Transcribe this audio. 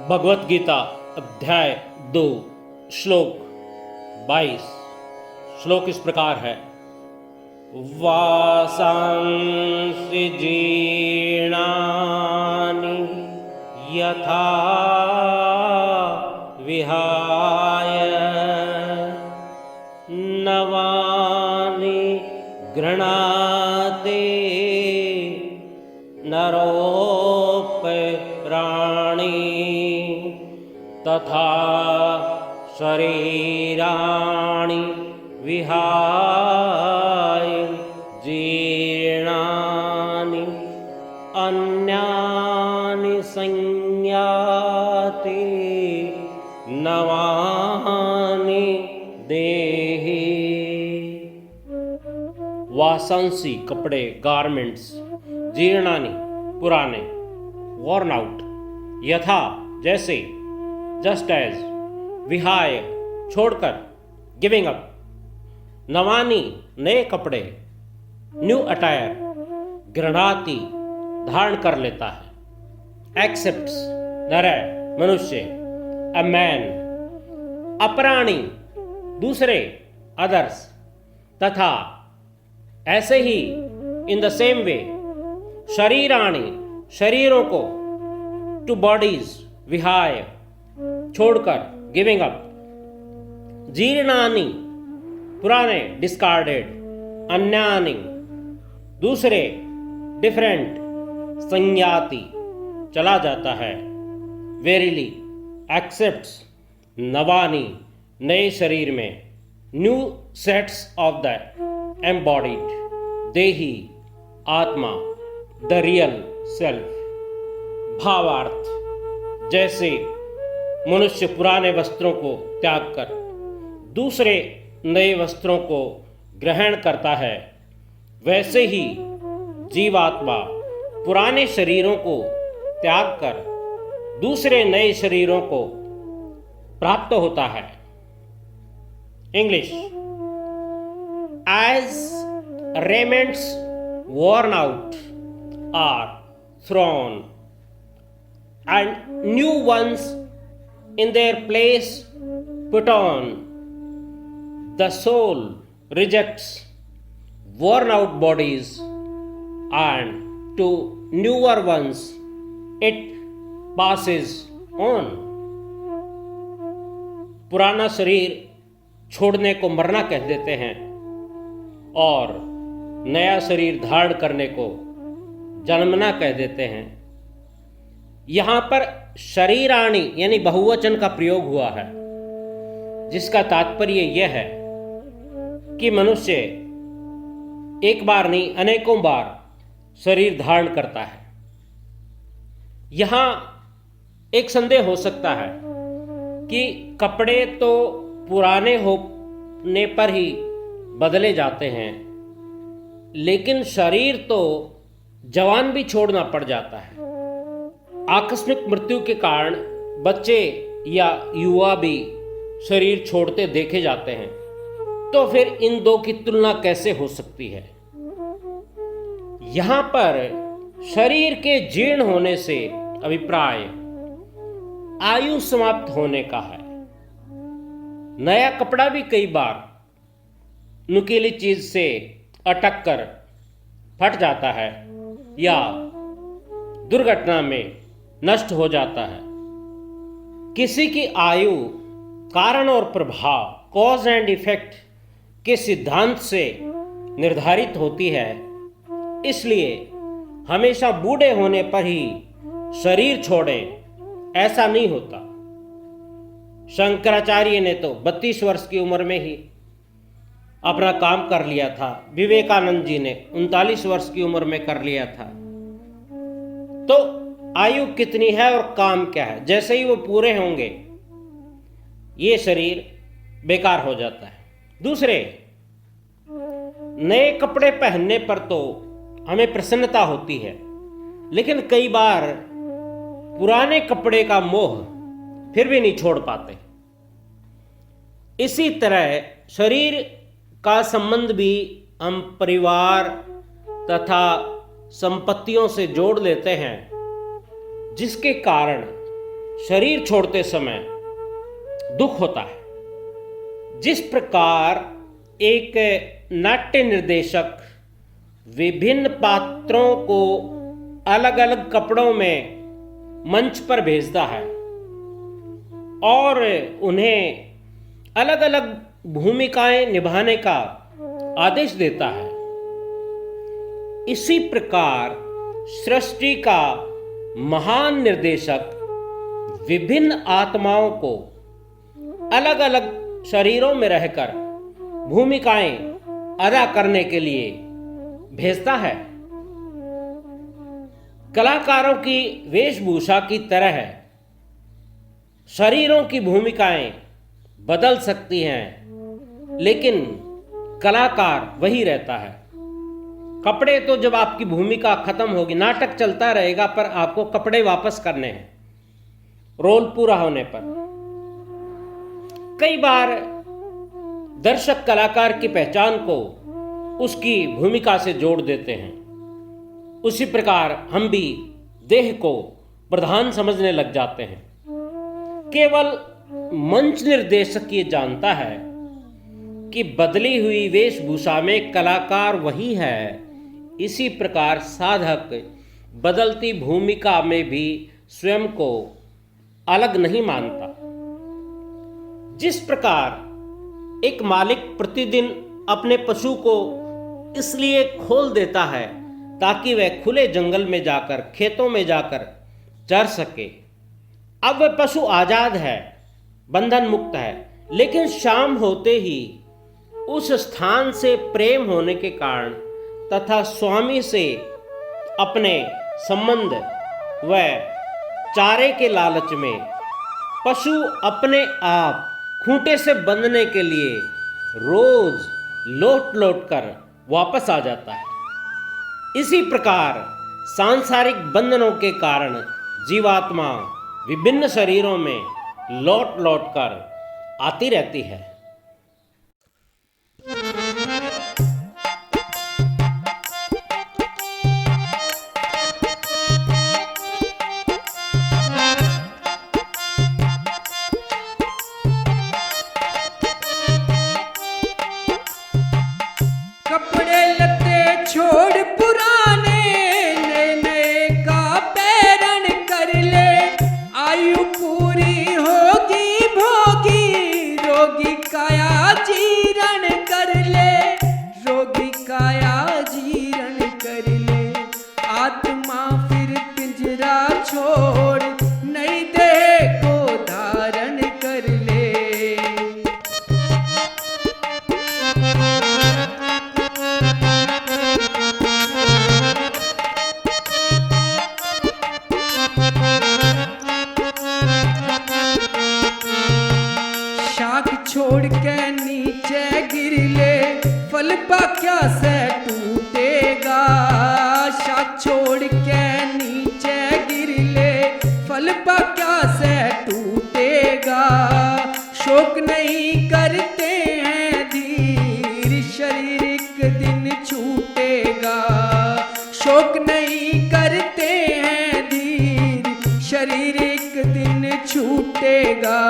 भगवत गीता अध्याय 2 श्लोक 22। श्लोक इस प्रकार है। वासांसि जीर्णानि यथा विहाय नवानि गृह्णाति नरोपराणि तथा शरीराणि विहाय जीर्णानि अन्यानि संयाति नवानि देहि। वासांसी कपड़े, गारमेंट्स, जीर्णानि पुराने, worn out, यथा जैसे, जस्ट एज, विहाय छोड़कर, गिविंग अप, नवानी नए कपड़े, न्यू अटायर, गृह्णाति धारण कर लेता है, एक्सेप्ट्स नर मनुष्य, अ मैन, अपराणी दूसरे, अदर्स, तथा ऐसे ही इन द सेम वे शरीराणि शरीरों को, टू बॉडीज विहाय छोड़कर, गिविंग अप, जीर्णानि पुराने डिस्कार्डेड, अन्यानि दूसरे डिफरेंट, संयाति चला जाता है, वेरीली एक्सेप्ट्स नवानि नए शरीर में, new sets of the embodied, देही आत्मा, द रियल सेल्फ। भावार्थ, जैसे मनुष्य पुराने वस्त्रों को त्याग कर दूसरे नए वस्त्रों को ग्रहण करता है, वैसे ही जीवात्मा पुराने शरीरों को त्याग कर दूसरे नए शरीरों को प्राप्त होता है। English. As raiments worn out are thrown and new ones in their place put on, the soul rejects worn out bodies and to newer ones it passes on। पुराना शरीर छोड़ने को मरना कह देते हैं और नया शरीर धारण करने को जन्मना कह देते हैं। यहाँ पर शरीराणि यानी बहुवचन का प्रयोग हुआ है, जिसका तात्पर्य यह है कि मनुष्य एक बार नहीं अनेकों बार शरीर धारण करता है। यहाँ एक संदेह हो सकता है कि कपड़े तो पुराने होने पर ही बदले जाते हैं, लेकिन शरीर तो जवान भी छोड़ना पड़ जाता है। आकस्मिक मृत्यु के कारण बच्चे या युवा भी शरीर छोड़ते देखे जाते हैं, तो फिर इन दो की तुलना कैसे हो सकती है? यहां पर शरीर के जीर्ण होने से अभिप्राय आयु समाप्त होने का है। नया कपड़ा भी कई बार नुकीली चीज से अटक कर फट जाता है या दुर्घटना में नष्ट हो जाता है। किसी की आयु कारण और प्रभाव, कॉज एंड इफेक्ट के सिद्धांत से निर्धारित होती है, इसलिए हमेशा बूढ़े होने पर ही शरीर छोड़ें ऐसा नहीं होता। शंकराचार्य ने तो 32 वर्ष की उम्र में ही अपना काम कर लिया था। विवेकानंद जी ने 39 वर्ष की उम्र में कर लिया था। तो आयु कितनी है और काम क्या है, जैसे ही वो पूरे होंगे ये शरीर बेकार हो जाता है। दूसरे, नए कपड़े पहनने पर तो हमें प्रसन्नता होती है, लेकिन कई बार पुराने कपड़े का मोह फिर भी नहीं छोड़ पाते। इसी तरह शरीर का संबंध भी हम परिवार तथा संपत्तियों से जोड़ लेते हैं, जिसके कारण शरीर छोड़ते समय दुख होता है। जिस प्रकार एक नाट्य निर्देशक विभिन्न पात्रों को अलग अलग कपड़ों में मंच पर भेजता है और उन्हें अलग अलग भूमिकाएं निभाने का आदेश देता है, इसी प्रकार सृष्टि का महान निर्देशक विभिन्न आत्माओं को अलग अलग शरीरों में रहकर भूमिकाएं अदा करने के लिए भेजता है। कलाकारों की वेशभूषा की तरह शरीरों की भूमिकाएं बदल सकती हैं, लेकिन कलाकार वही रहता है। कपड़े तो जब आपकी भूमिका खत्म होगी, नाटक चलता रहेगा, पर आपको कपड़े वापस करने हैं रोल पूरा होने पर। कई बार दर्शक कलाकार की पहचान को उसकी भूमिका से जोड़ देते हैं। उसी प्रकार हम भी देह को प्रधान समझने लग जाते हैं। केवल मंच निर्देशक ये जानता है कि बदली हुई वेशभूषा में कलाकार वही है। इसी प्रकार साधक बदलती भूमिका में भी स्वयं को अलग नहीं मानता। जिस प्रकार एक मालिक प्रतिदिन अपने पशु को इसलिए खोल देता है ताकि वह खुले जंगल में जाकर, खेतों में जाकर चर सके। अब वह पशु आजाद है, बंधन मुक्त है, लेकिन शाम होते ही उस स्थान से प्रेम होने के कारण तथा स्वामी से अपने संबंध व चारे के लालच में पशु अपने आप खूंटे से बंधने के लिए रोज लौट लौट कर वापस आ जाता है। इसी प्रकार सांसारिक बंधनों के कारण जीवात्मा विभिन्न शरीरों में लौट लौट कर आती रहती है। छोड़ पुराने नए नए का पैरण कर ले, आयु पूरी होगी भोगी रोगी काया जीरण कर ले, रोगी काया जीरण कर ले। आत्मा फिर पिंजरा छोड़ नई देह को धारण कर ले। छोड़ के नीचे गिर ले, फल क्या से टूटेगा। शाख छोड़ के नीचे गिर ले, फल क्या से टूटेगा। शोक नहीं करते हैं धीर, शरीर एक दिन छूटेगा। शोक नहीं करते हैं धीर, शरीर एक दिन छूटेगा।